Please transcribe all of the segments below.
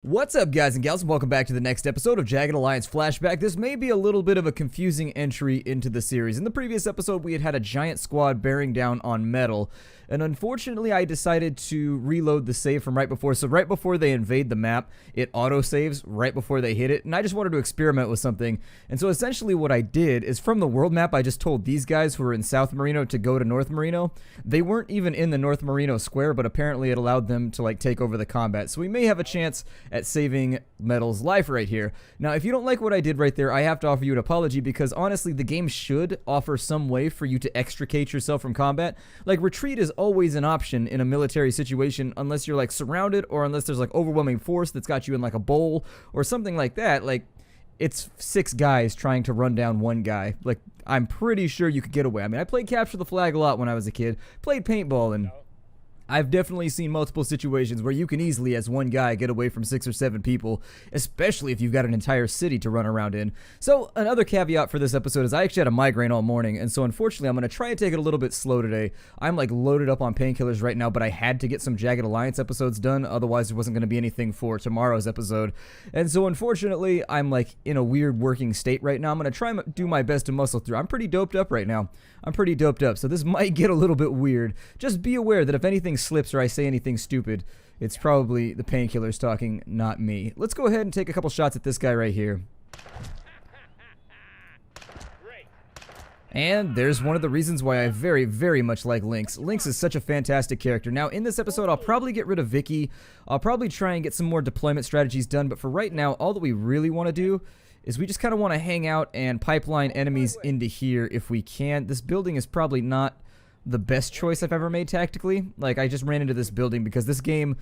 What's up, guys and gals, and welcome back to the next episode of Jagged Alliance Flashback. This may be a little bit of a confusing entry into the series. In the previous episode, we had a giant squad bearing down on metal, and unfortunately, I decided to reload the save from right before. So right before they invade the map, it auto-saves right before they hit it, and I just wanted to experiment with something. And so essentially what I did is from the world map, I just told these guys who were in South Marino to go to North Marino. They weren't even in the North Marino square, but apparently it allowed them to take over the combat. So we may have a chance at saving Metal's life right here. Now, if you don't like what I did right there, I have to offer you an apology because honestly, the game should offer some way for you to extricate yourself from combat. Like, retreat is always an option in a military situation unless you're surrounded or unless there's overwhelming force that's got you in a bowl or something like that. It's 6 guys trying to run down 1 guy. I'm pretty sure you could get away. I mean, I played Capture the Flag a lot when I was a kid, played paintball, and I've definitely seen multiple situations where you can easily, as 1 guy, get away from 6 or 7 people, especially if you've got an entire city to run around in. So, another caveat for this episode is I actually had a migraine all morning, and so unfortunately I'm going to try and take it a little bit slow today. I'm loaded up on painkillers right now, but I had to get some Jagged Alliance episodes done, otherwise there wasn't going to be anything for tomorrow's episode. And so unfortunately, I'm in a weird working state right now. I'm going to try and do my best to muscle through. I'm pretty doped up right now. I'm pretty doped up, so this might get a little bit weird. Just be aware that if anything slips or I say anything stupid, it's probably the painkillers talking, not me. Let's go ahead and take a couple shots at this guy right here. And there's one of the reasons why I very, very much like Lynx. Lynx is such a fantastic character. Now, in this episode, I'll probably get rid of Vicky. I'll probably try and get some more deployment strategies done, but for right now, all that we really want to do is we just kind of want to hang out and pipeline enemies into here if we can. This building is probably not the best choice I've ever made tactically. I just ran into this building because this game,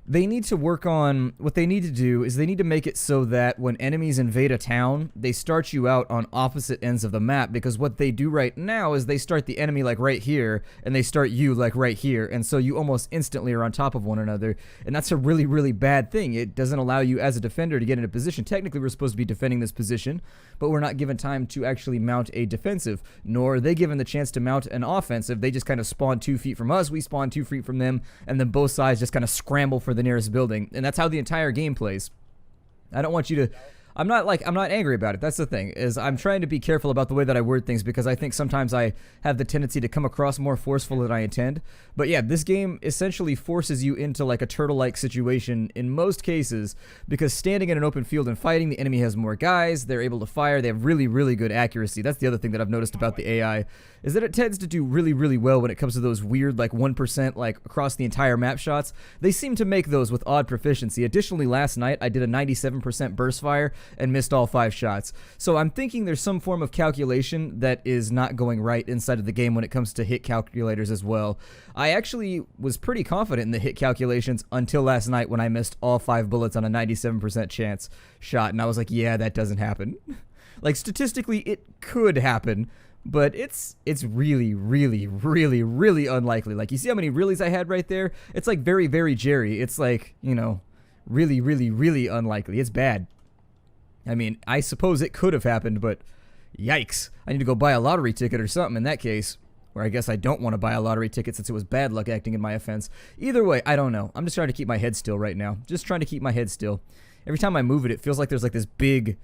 they need to work on, what they need to do is they need to make it so that when enemies invade a town, they start you out on opposite ends of the map, because what they do right now is they start the enemy right here, and they start you right here, and so you almost instantly are on top of one another, and that's a really, really bad thing. It doesn't allow you as a defender to get into position. Technically, we're supposed to be defending this position, but we're not given time to actually mount a defensive, nor are they given the chance to mount an offensive. They just kind of spawn 2 feet from us, we spawn 2 feet from them, and then both sides just kind of scramble for the nearest building, and that's how the entire game plays. I don't want you to, I'm not angry about it. That's the thing, is I'm trying to be careful about the way that I word things, because I think sometimes I have the tendency to come across more forceful than I intend. But yeah, this game essentially forces you into a turtle-like situation in most cases, because standing in an open field and fighting, the enemy has more guys, they're able to fire, they have really, really good accuracy. That's the other thing that I've noticed about the AI, is that it tends to do really, really well when it comes to those weird 1% across the entire map shots. They seem to make those with odd proficiency. Additionally, last night I did a 97% burst fire and missed all 5 shots. So I'm thinking there's some form of calculation that is not going right inside of the game when it comes to hit calculators as well. I actually was pretty confident in the hit calculations until last night when I missed all 5 bullets on a 97% chance shot, and I was like, yeah, that doesn't happen. Statistically, it could happen, but it's really, really, really, really unlikely. You see how many reallys I had right there? It's very, very Jerry. It's really, really, really unlikely. It's bad. I mean, I suppose it could have happened, but yikes. I need to go buy a lottery ticket or something in that case. Or I guess I don't want to buy a lottery ticket since it was bad luck acting in my offense. Either way, I don't know. I'm just trying to keep my head still right now. Just trying to keep my head still. Every time I move it, it feels like there's this big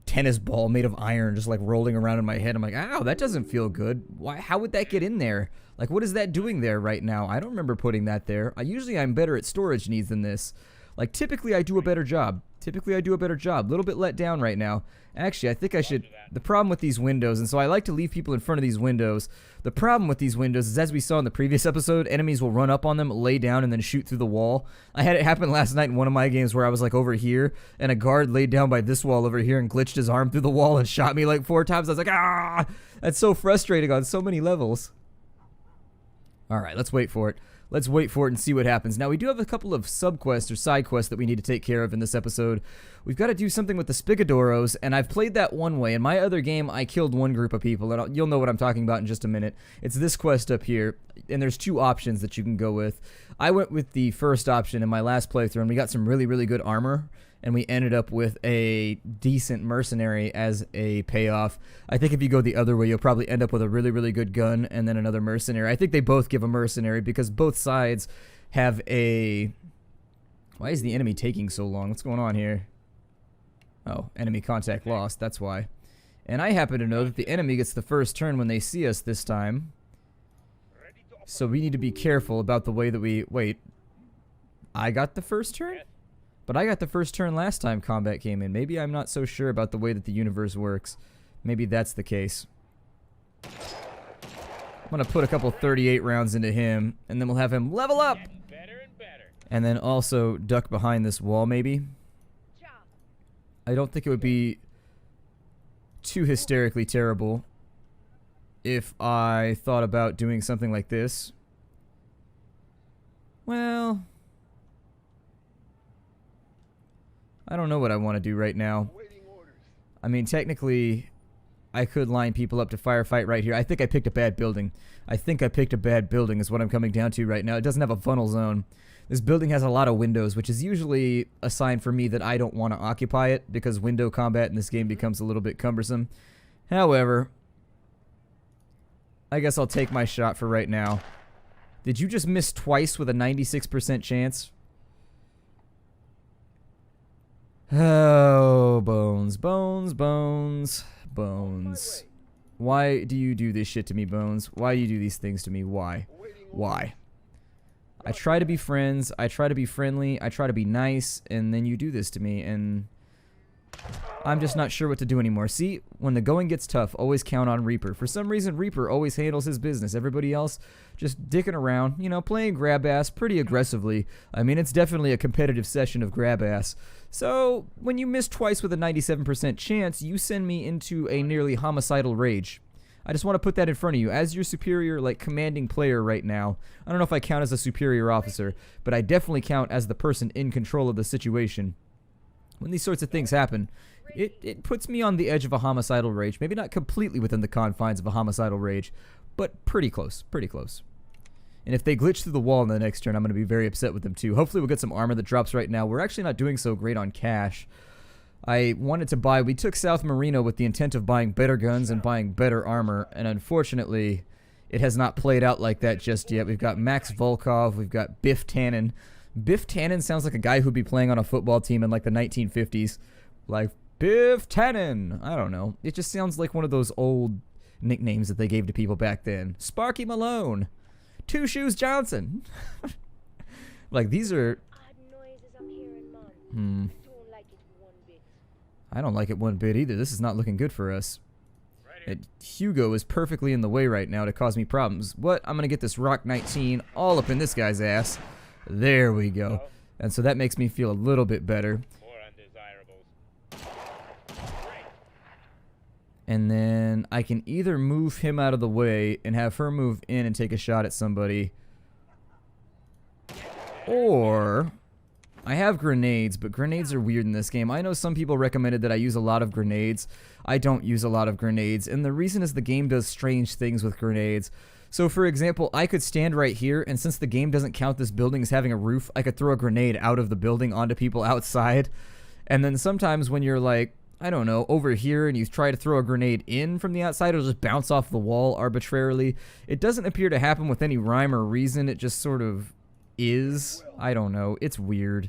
tennis ball made of iron just rolling around in my head. I'm like, ow, that doesn't feel good. Why? How would that get in there? What is that doing there right now? I don't remember putting that there. Usually I'm better at storage needs than this. Typically I do a better job. A little bit let down right now. Actually, I think I should. The problem with these windows, and so I like to leave people in front of these windows. The problem with these windows is, as we saw in the previous episode, enemies will run up on them, lay down, and then shoot through the wall. I had it happen last night in one of my games where I was over here, and a guard laid down by this wall over here and glitched his arm through the wall and shot me 4 times. I was like, ah! That's so frustrating on so many levels. Alright, let's wait for it. Let's wait for it and see what happens. Now, we do have a couple of sub-quests or side quests that we need to take care of in this episode. We've got to do something with the Spigadoros, and I've played that one way. In my other game, I killed one group of people, and you'll know what I'm talking about in just a minute. It's this quest up here, and there's 2 options that you can go with. I went with the first option in my last playthrough, and we got some really, really good armor, and we ended up with a decent mercenary as a payoff. I think if you go the other way, you'll probably end up with a really, really good gun and then another mercenary. I think they both give a mercenary because both sides have a Why is the enemy taking so long? What's going on here? Oh, enemy contact lost. That's why. And I happen to know that the enemy gets the first turn when they see us this time. So we need to be careful about the way that we... Wait. I got the first turn? But I got the first turn last time combat came in. Maybe I'm not so sure about the way that the universe works. Maybe that's the case. I'm going to put a couple 38 rounds into him, and then we'll have him level up! And then also duck behind this wall, maybe. I don't think it would be too hysterically terrible if I thought about doing something like this. Well, I don't know what I want to do right now. I mean, technically, I could line people up to firefight right here. I think I picked a bad building. I think I picked a bad building is what I'm coming down to right now. It doesn't have a funnel zone. This building has a lot of windows, which is usually a sign for me that I don't want to occupy it, because window combat in this game becomes a little bit cumbersome. However, I guess I'll take my shot for right now. Did you just miss twice with a 96% chance? Oh, Bones, Bones, Bones, Bones. Why do you do this shit to me, Bones? Why do you do these things to me? Why? Why? I try to be friends, I try to be friendly, I try to be nice, and then you do this to me, and I'm just not sure what to do anymore. See, when the going gets tough, always count on Reaper. For some reason, Reaper always handles his business. Everybody else just dicking around, you know, playing grab ass pretty aggressively. I mean, it's definitely a competitive session of grab ass. So, when you miss twice with a 97% chance, you send me into a nearly homicidal rage. I just want to put that in front of you. As your superior, like, commanding player right now, I don't know if I count as a superior officer, but I definitely count as the person in control of the situation. When these sorts of things happen, it puts me on the edge of a homicidal rage. Maybe not completely within the confines of a homicidal rage, but pretty close, pretty close. And if they glitch through the wall in the next turn, I'm going to be very upset with them too. Hopefully we'll get some armor that drops right now. We're actually not doing so great on cash. I wanted to buy, we took South Marino with the intent of buying better guns and buying better armor, and unfortunately, it has not played out like that just yet. We've got Max Volkov, we've got Biff Tannen. Biff Tannen sounds like a guy who'd be playing on a football team in like the 1950s. Like, Biff Tannen! I don't know. It just sounds like one of those old nicknames that they gave to people back then. Sparky Malone! Two Shoes Johnson! Like, these are... I don't like it one bit either. This is not looking good for us. Hugo is perfectly in the way right now to cause me problems. What? I'm going to get this Rock 19 all up in this guy's ass. There we go. And so that makes me feel a little bit better. And then I can either move him out of the way and have her move in and take a shot at somebody. Or... I have grenades, but grenades are weird in this game. I know some people recommended that I use a lot of grenades. I don't use a lot of grenades, and the reason is the game does strange things with grenades. So for example, I could stand right here, and since the game doesn't count this building as having a roof, I could throw a grenade out of the building onto people outside. And then sometimes when you're like, I don't know, over here and you try to throw a grenade in from the outside, it'll just bounce off the wall arbitrarily. It doesn't appear to happen with any rhyme or reason, it just sort of... is. I don't know. It's weird.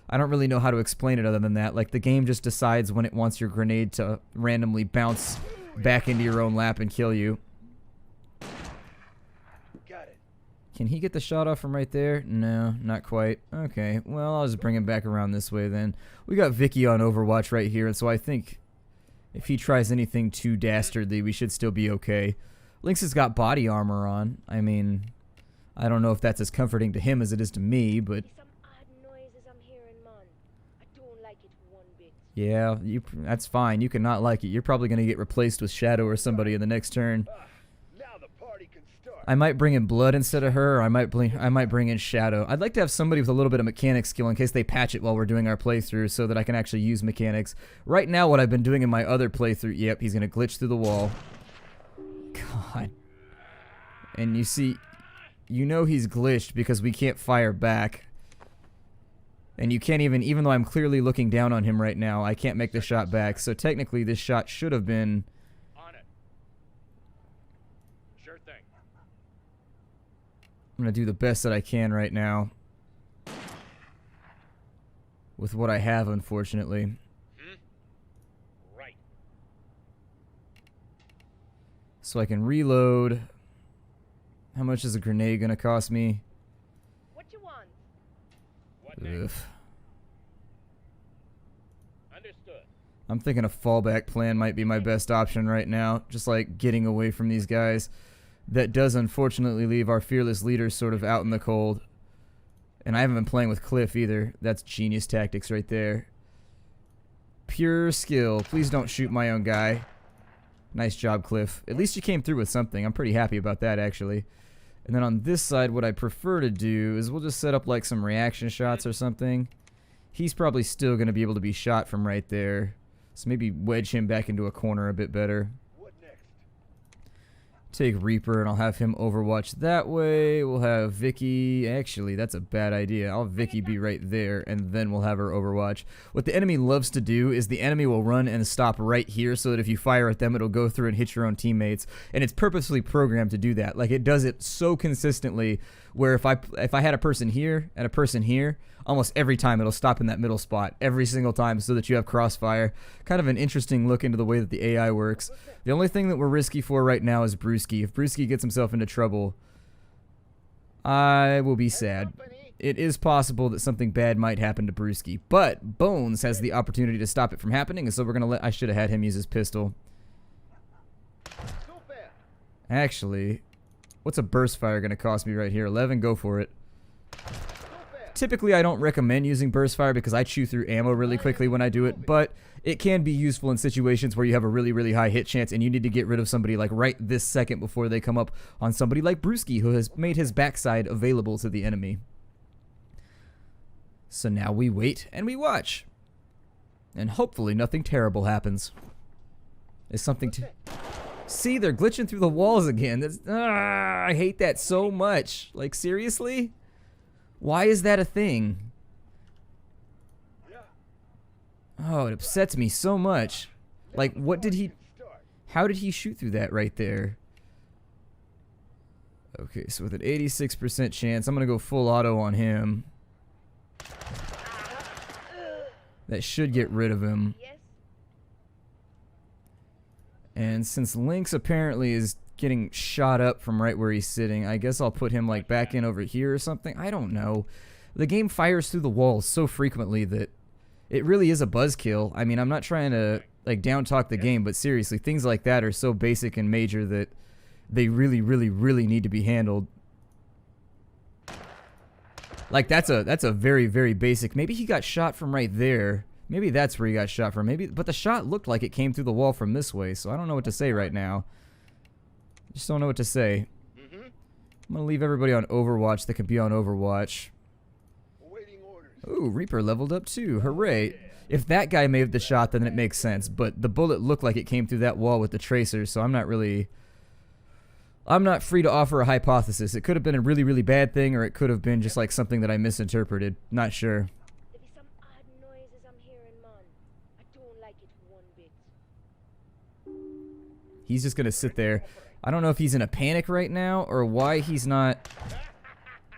I don't really know how to explain it other than that. Like, the game just decides when it wants your grenade to randomly bounce back into your own lap and kill you. Got it. Can he get the shot off from right there? No, not quite. Okay, well, I'll just bring him back around this way then. We got Vicky on Overwatch right here, and so I think if he tries anything too dastardly, we should still be okay. Lynx has got body armor on. I mean... I don't know if that's as comforting to him as it is to me, but... Yeah, that's fine. You cannot like it. You're probably going to get replaced with Shadow or somebody in the next turn. I might bring in Blood instead of her, or I might bring in Shadow. I'd like to have somebody with a little bit of mechanics skill in case they patch it while we're doing our playthrough so that I can actually use mechanics. Right now, what I've been doing in my other playthrough... Yep, he's going to glitch through the wall. God. And you see... You know he's glitched because we can't fire back. And you can't even though I'm clearly looking down on him right now, I can't make the shot back. So technically this shot should have been... On it. Sure thing. I'm going to do the best that I can right now. with what I have, unfortunately. Right. So I can reload. How much is a grenade gonna cost me? What you want? What next? Ugh. Understood. I'm thinking a fallback plan might be my best option right now. Just like getting away from these guys. That does unfortunately leave our fearless leaders sort of out in the cold. And I haven't been playing with Cliff either. That's genius tactics right there. Pure skill. Please don't shoot my own guy. Nice job, Cliff. At least you came through with something. I'm pretty happy about that, actually. And then on this side, what I prefer to do is we'll just set up like some reaction shots or something. He's probably still going to be able to be shot from right there. So maybe wedge him back into a corner a bit better. Take Reaper and I'll have him overwatch that way. We'll have Vicky. Actually, that's a bad idea. I'll have Vicky be right there and then we'll have her overwatch. What the enemy loves to do is the enemy will run and stop right here so that if you fire at them, it'll go through and hit your own teammates. And it's purposely programmed to do that. Like, it does it so consistently where if I had a person here and a person here, almost every time it'll stop in that middle spot. Every single time so that you have crossfire. Kind of an interesting look into the way that the AI works. The only thing that we're risky for right now is Brewski. If Brewski gets himself into trouble, I will be sad. It is possible that something bad might happen to Brewski, but Bones has the opportunity to stop it from happening, and so we're gonna I should have had him use his pistol. Actually, what's a burst fire gonna cost me right here? 11, go for it. Typically, I don't recommend using burst fire because I chew through ammo really quickly when I do it, but it can be useful in situations where you have a really, really high hit chance and you need to get rid of somebody like right this second before they come up on somebody like Brewski, who has made his backside available to the enemy. So now we wait and we watch. And hopefully nothing terrible happens. Is something to... See, they're glitching through the walls again. That's, I hate that so much. Like, seriously? Why is that a thing? Oh, it upsets me so much. Like, what did he... How did he shoot through that right there? Okay, so with an 86% chance, I'm going to go full auto on him. That should get rid of him. And since Lynx apparently is getting shot up from right where he's sitting, I guess I'll put him like back in over here or something. I don't know. The game fires through the walls so frequently that it really is a buzzkill. I mean, I'm not trying to like down talk the game, but seriously, things like that are so basic and major that they really, really, really need to be handled. Like that's a very, very basic. Maybe he got shot from right there. Maybe that's where he got shot from. Maybe, but the shot looked like it came through the wall from this way, so I don't know what to say right now. Just don't know what to say. I'm gonna leave everybody on Overwatch that can be on Overwatch. Ooh, Reaper leveled up too. Hooray. If that guy made the shot, then it makes sense. But the bullet looked like it came through that wall with the tracers, so I'm not free to offer a hypothesis. It could have been a really, really bad thing, or it could have been just like something that I misinterpreted. Not sure. There be some odd noises I'm hearing, man. I don't like it one bit. He's just gonna sit there. I don't know if he's in a panic right now, or why he's not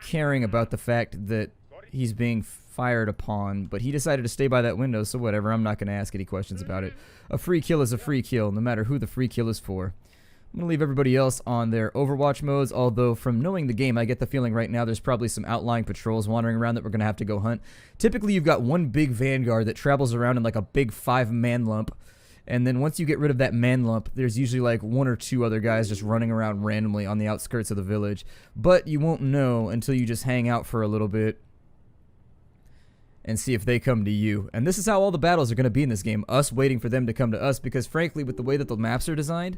caring about the fact that he's being fired upon, but he decided to stay by that window, so whatever. I'm not going to ask any questions about it. A free kill is a free kill, no matter who the free kill is for. I'm going to leave everybody else on their Overwatch modes, although from knowing the game, I get the feeling right now there's probably some outlying patrols wandering around that we're going to have to go hunt. Typically, you've got one big vanguard that travels around in like a big 5-man lump, and then once you get rid of that man lump, there's usually like 1 or 2 other guys just running around randomly on the outskirts of the village. But you won't know until you just hang out for a little bit and see if they come to you. And this is how all the battles are going to be in this game. Us waiting for them to come to us, because frankly, with the way that the maps are designed,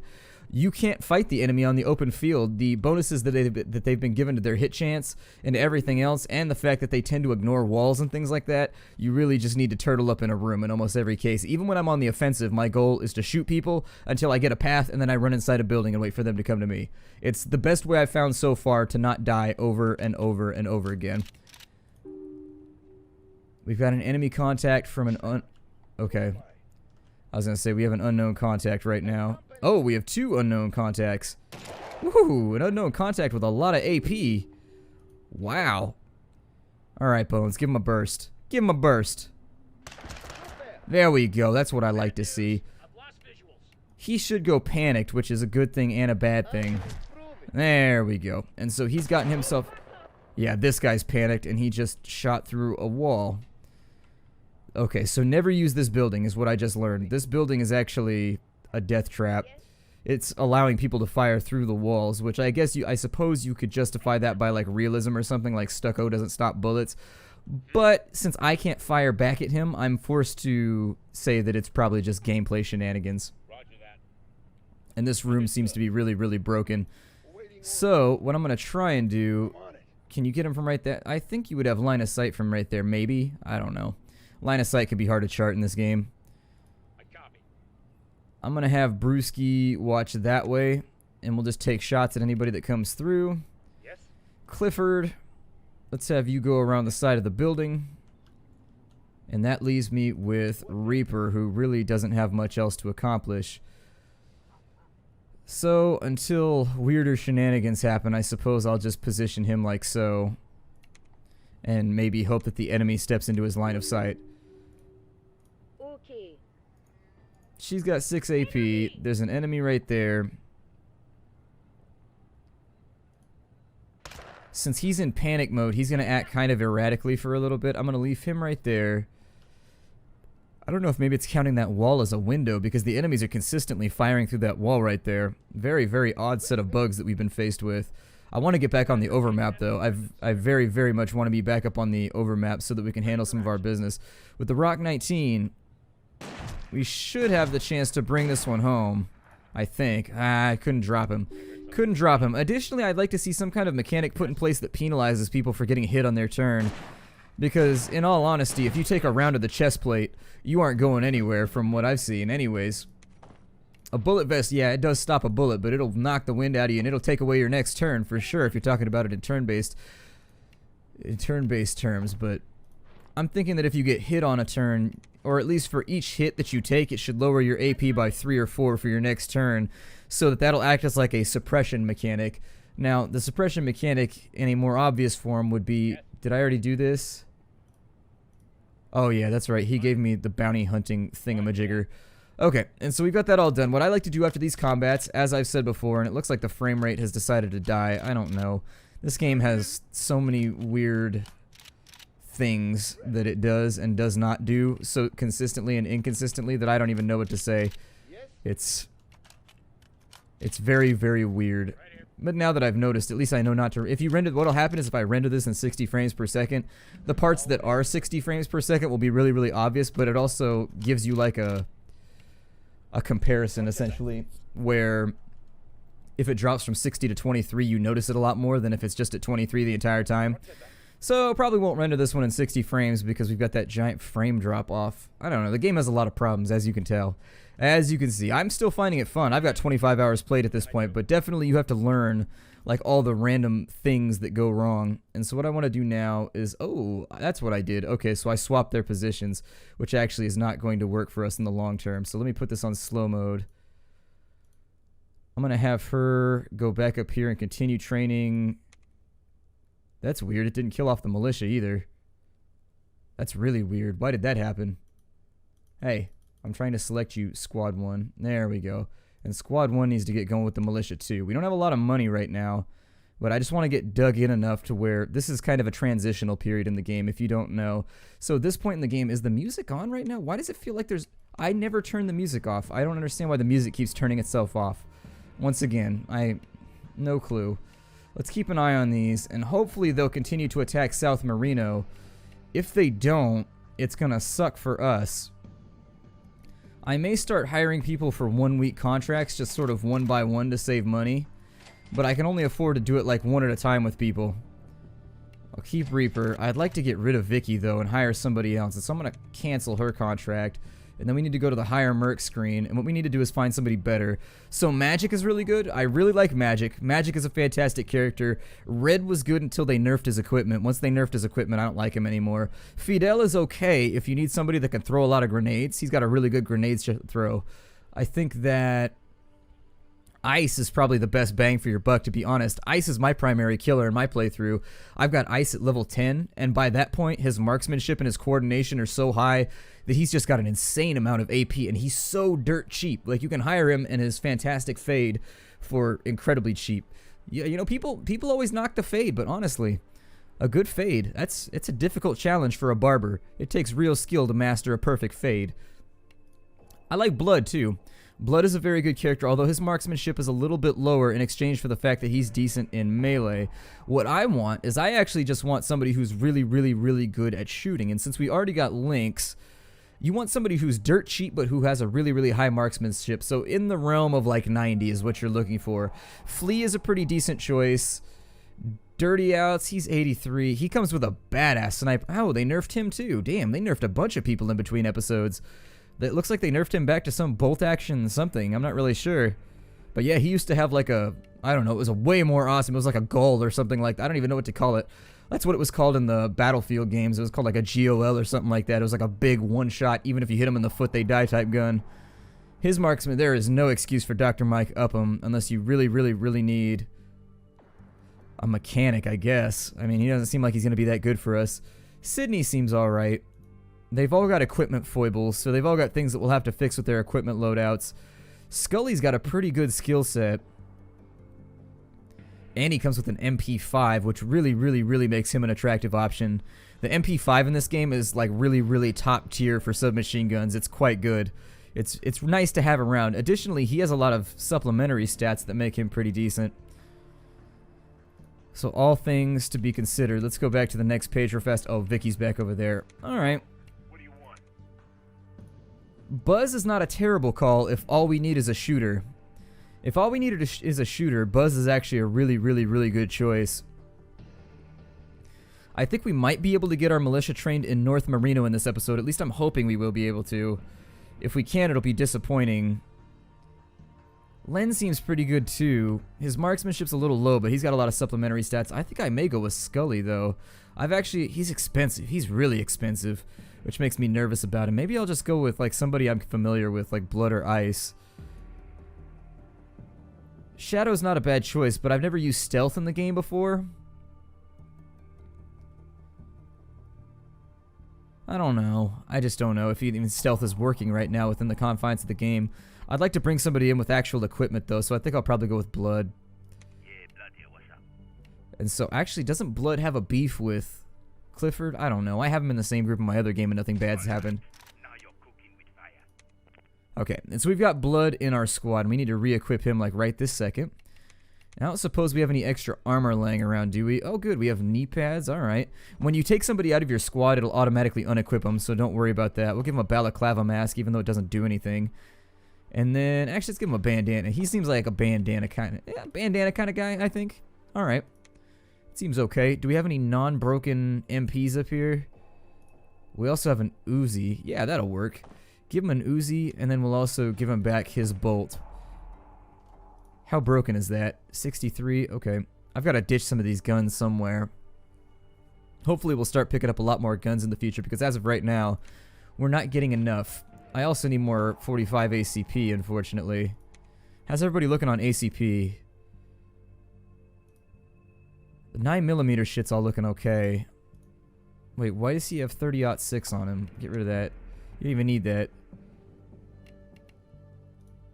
you can't fight the enemy on the open field. The bonuses that they've been given to their hit chance and to everything else, and the fact that they tend to ignore walls and things like that, you really just need to turtle up in a room in almost every case. Even when I'm on the offensive, my goal is to shoot people until I get a path, and then I run inside a building and wait for them to come to me. It's the best way I've found so far to not die over and over and over again. We've got an enemy contact from an okay. I was going to say we have an unknown contact right now. Oh, we have 2 unknown contacts. Woohoo, an unknown contact with a lot of AP. Wow. Alright, Bones, give him a burst. Give him a burst. There we go. That's what I like to see. I've lost visuals. He should go panicked, which is a good thing and a bad thing. There we go. And so he's gotten himself... Yeah, this guy's panicked, and he just shot through a wall. Okay, so never use this building is what I just learned. This building is actually a death trap. It's allowing people to fire through the walls, which I guess I suppose you could justify that by like realism or something, like stucco doesn't stop bullets. But since I can't fire back at him, I'm forced to say that it's probably just gameplay shenanigans. Roger that. And this room seems to be really, really broken. So, what I'm going to try and do... Can you get him from right there? I think you would have line of sight from right there, maybe. I don't know. Line of sight could be hard to chart in this game. I copy. I'm going to have Brewski watch that way, and we'll just take shots at anybody that comes through. Yes. Clifford, let's have you go around the side of the building. And that leaves me with Reaper, who really doesn't have much else to accomplish. So, until weirder shenanigans happen, I suppose I'll just position him like so. And maybe hope that the enemy steps into his line of sight. Okay. She's got 6 AP. There's an enemy right there. Since he's in panic mode, he's going to act kind of erratically for a little bit. I'm going to leave him right there. I don't know if maybe it's counting that wall as a window because the enemies are consistently firing through that wall right there. Very, very odd set of bugs that we've been faced with. I want to get back on the overmap though. I very, very much want to be back up on the overmap so that we can handle some of our business. With the Rock 19, we should have the chance to bring this one home, I think. I couldn't drop him. Couldn't drop him. Additionally, I'd like to see some kind of mechanic put in place that penalizes people for getting hit on their turn. Because, in all honesty, if you take a round of the chest plate, you aren't going anywhere from what I've seen anyways. A bullet vest, yeah, it does stop a bullet, but it'll knock the wind out of you and it'll take away your next turn for sure if you're talking about it in turn-based terms. But I'm thinking that if you get hit on a turn, or at least for each hit that you take, it should lower your AP by 3 or 4 for your next turn, so that that'll act as like a suppression mechanic. Now, the suppression mechanic in a more obvious form would be... Did I already do this? Oh yeah, that's right. He gave me the bounty hunting thingamajigger. Okay, and so we've got that all done. What I like to do after these combats, as I've said before, and it looks like the frame rate has decided to die. I don't know. This game has so many weird things that it does and does not do so consistently and inconsistently that I don't even know what to say. It's very, very weird. But now that I've noticed, at least I know not to... If you render... What'll happen is if I render this in 60 frames per second, the parts that are 60 frames per second will be really, really obvious, but it also gives you like a comparison, essentially, where if it drops from 60 to 23, you notice it a lot more than if it's just at 23 the entire time. So probably won't render this one in 60 frames because we've got that giant frame drop off. I don't know. The game has a lot of problems, as you can tell. As you can see, I'm still finding it fun. I've got 25 hours played at this point, but definitely you have to learn like all the random things that go wrong. And so what I want to do now is, oh, that's what I did. Okay, so I swapped their positions, which actually is not going to work for us in the long term. So let me put this on slow mode. I'm going to have her go back up here and continue training. That's weird. It didn't kill off the militia either. That's really weird. Why did that happen? Hey. I'm trying to select you, Squad 1. There we go. And Squad 1 needs to get going with the militia too. We don't have a lot of money right now, but I just want to get dug in enough to where this is kind of a transitional period in the game, if you don't know. So at this point in the game, is the music on right now? Why does it feel like there's... I never turn the music off. I don't understand why the music keeps turning itself off. Once again, no clue. Let's keep an eye on these, and hopefully they'll continue to attack South Marino. If they don't, it's gonna suck for us. I may start hiring people for 1-week contracts, just sort of one by one to save money. But I can only afford to do it like one at a time with people. I'll keep Reaper. I'd like to get rid of Vicky though and hire somebody else. And so I'm going to cancel her contract. And then we need to go to the hire merc screen. And what we need to do is find somebody better. So Magic is really good. I really like Magic. Magic is a fantastic character. Red was good until they nerfed his equipment. Once they nerfed his equipment, I don't like him anymore. Fidel is okay if you need somebody that can throw a lot of grenades. He's got a really good grenades throw. I think that Ice is probably the best bang for your buck, to be honest. Ice is my primary killer in my playthrough. I've got Ice at level 10, and by that point, his marksmanship and his coordination are so high that he's just got an insane amount of AP, and he's so dirt cheap. Like, you can hire him and his fantastic fade for incredibly cheap. You know, people always knock the fade, but honestly, a good fade, it's a difficult challenge for a barber. It takes real skill to master a perfect fade. I like Blood, too. Blood is a very good character, although his marksmanship is a little bit lower in exchange for the fact that he's decent in melee. What I want is I actually just want somebody who's really, really, really good at shooting. And since we already got Lynx, you want somebody who's dirt cheap but who has a really, really high marksmanship. So in the realm of like 90 is what you're looking for. Flea is a pretty decent choice. Dirty Outs, he's 83. He comes with a badass sniper. Oh, they nerfed him too. Damn, they nerfed a bunch of people in between episodes. It looks like they nerfed him back to some bolt action something. I'm not really sure. But yeah, he used to have like a, I don't know, it was a way more awesome. It was like a goal or something like that. I don't even know what to call it. That's what it was called in the Battlefield games. It was called like a GOL or something like that. It was like a big one-shot, even if you hit him in the foot, they die type gun. His marksman, there is no excuse for Dr. Mike Upham unless you really, really, really need a mechanic, I guess. I mean, he doesn't seem like he's going to be that good for us. Sydney seems alright. They've all got equipment foibles, so they've all got things that we'll have to fix with their equipment loadouts. Scully's got a pretty good skill set. And he comes with an MP5, which really, really, really makes him an attractive option. The MP5 in this game is like really, really top tier for submachine guns. It's quite good. It's nice to have around. Additionally, he has a lot of supplementary stats that make him pretty decent. So all things to be considered. Let's go back to the next page real fast. Oh, Vicky's back over there. Alright. Buzz is not a terrible call if all we need is a shooter. If all we need is a shooter, Buzz is actually a really, really, really good choice. I think we might be able to get our militia trained in North Marino in this episode. At least I'm hoping we will be able to. If we can, it'll be disappointing. Len seems pretty good too. His marksmanship's a little low, but he's got a lot of supplementary stats. I think I may go with Scully though. He's expensive. He's really expensive, which makes me nervous about him. Maybe I'll just go with like somebody I'm familiar with, like Blood or Ice. Shadow's not a bad choice, but I've never used stealth in the game before. I don't know. I just don't know if even stealth is working right now within the confines of the game. I'd like to bring somebody in with actual equipment though, so I think I'll probably go with Blood. And so actually, doesn't Blood have a beef with Clifford? I don't know. I have him in the same group in my other game and nothing bad's happened. Okay, and so we've got Blood in our squad, and we need to re-equip him like right this second. I don't suppose we have any extra armor laying around, do we? Oh, good, we have knee pads, alright. When you take somebody out of your squad, it'll automatically unequip them, so don't worry about that. We'll give him a balaclava mask, even though it doesn't do anything. And then, actually, let's give him a bandana. He seems like a bandana kind of guy, I think. Alright. Seems okay. Do we have any non-broken MPs up here? We also have an Uzi. Yeah, that'll work. Give him an Uzi, and then we'll also give him back his bolt. How broken is that? 63? Okay. I've got to ditch some of these guns somewhere. Hopefully we'll start picking up a lot more guns in the future, because as of right now, we're not getting enough. I also need more 45 ACP, unfortunately. How's everybody looking on ACP? The 9mm shit's all looking okay. Wait, why does he have 30-06 on him? Get rid of that. You don't even need that.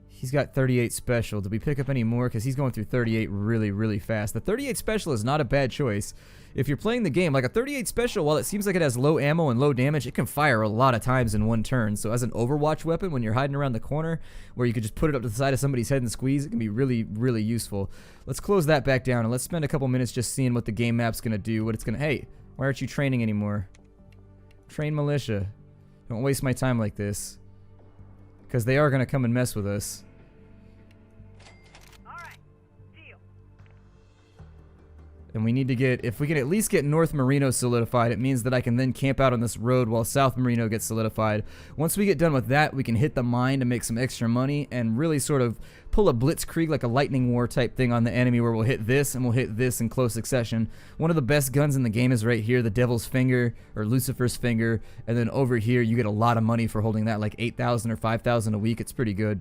He's got 38 special. Did we pick up any more? Because he's going through 38 really, really fast. The 38 special is not a bad choice. If you're playing the game, like a 38 special, while it seems like it has low ammo and low damage, it can fire a lot of times in one turn. So as an Overwatch weapon, when you're hiding around the corner, where you could just put it up to the side of somebody's head and squeeze, it can be really, really useful. Let's close that back down, and let's spend a couple minutes just seeing what the game map's going to do, what it's going to... Hey, why aren't you training anymore? Train militia. Don't waste my time like this. Because they are going to come and mess with us. And we need to get, if we can at least get North Marino solidified, it means that I can then camp out on this road while South Marino gets solidified. Once we get done with that, we can hit the mine to make some extra money and really sort of pull a blitzkrieg, like a lightning war type thing on the enemy, where we'll hit this and we'll hit this in close succession. One of the best guns in the game is right here, the Devil's Finger, or Lucifer's Finger. And then over here, you get a lot of money for holding that, like 8,000 or 5,000 a week. It's pretty good.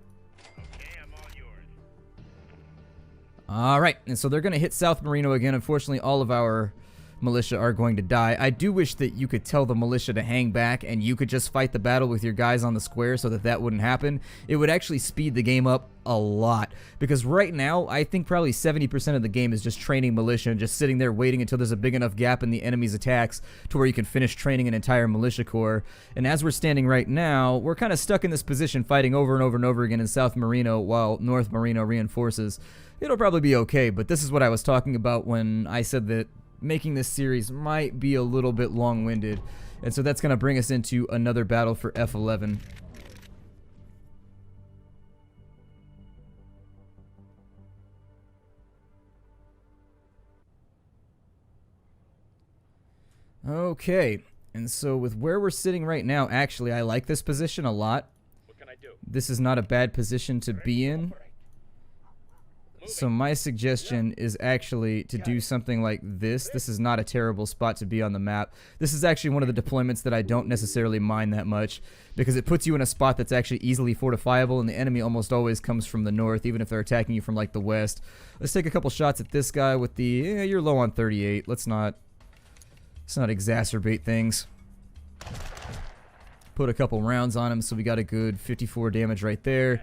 Alright, and so they're going to hit South Marino again. Unfortunately, all of our militia are going to die. I do wish that you could tell the militia to hang back and you could just fight the battle with your guys on the square so that that wouldn't happen. It would actually speed the game up a lot, because right now I think probably 70% of the game is just training militia and just sitting there waiting until there's a big enough gap in the enemy's attacks to where you can finish training an entire militia corps. And as we're standing right now, we're kind of stuck in this position fighting over and over and over again in South Marino while North Marino reinforces. It'll probably be okay, but this is what I was talking about when I said that making this series might be a little bit long-winded. And so that's going to bring us into another battle for F11. Okay, and so with where we're sitting right now, actually I like this position a lot. What can I do? This is not a bad position to be in. So my suggestion is actually to do something like this. This is not a terrible spot to be on the map. This is actually one of the deployments that I don't necessarily mind that much, because it puts you in a spot that's actually easily fortifiable, and the enemy almost always comes from the north, even if they're attacking you from like the west. Let's take a couple shots at this guy with the, you're low on 38. Let's not exacerbate things. Put a couple rounds on him, so we got a good 54 damage right there.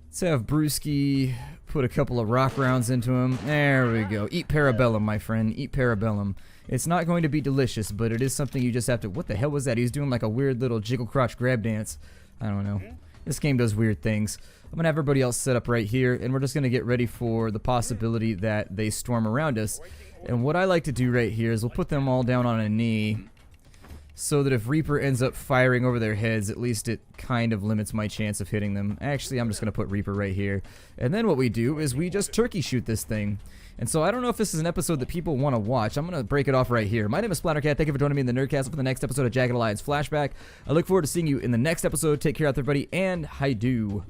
Let's have Brewski put a couple of rock rounds into him. There we go. Eat Parabellum, my friend. Eat Parabellum. It's not going to be delicious, but it is something you just have to... What the hell was that? He was doing like a weird little jiggle crotch grab dance. I don't know. This game does weird things. I'm going to have everybody else set up right here, and we're just going to get ready for the possibility that they storm around us. And what I like to do right here is we'll put them all down on a knee, so that if Reaper ends up firing over their heads, at least it kind of limits my chance of hitting them. Actually, I'm just going to put Reaper right here. And then what we do is we just turkey shoot this thing. And so I don't know if this is an episode that people want to watch. I'm going to break it off right here. My name is Splattercat. Thank you for joining me in the Nerdcast for the next episode of Jagged Alliance Flashback. I look forward to seeing you in the next episode. Take care out there, everybody, and hi-do.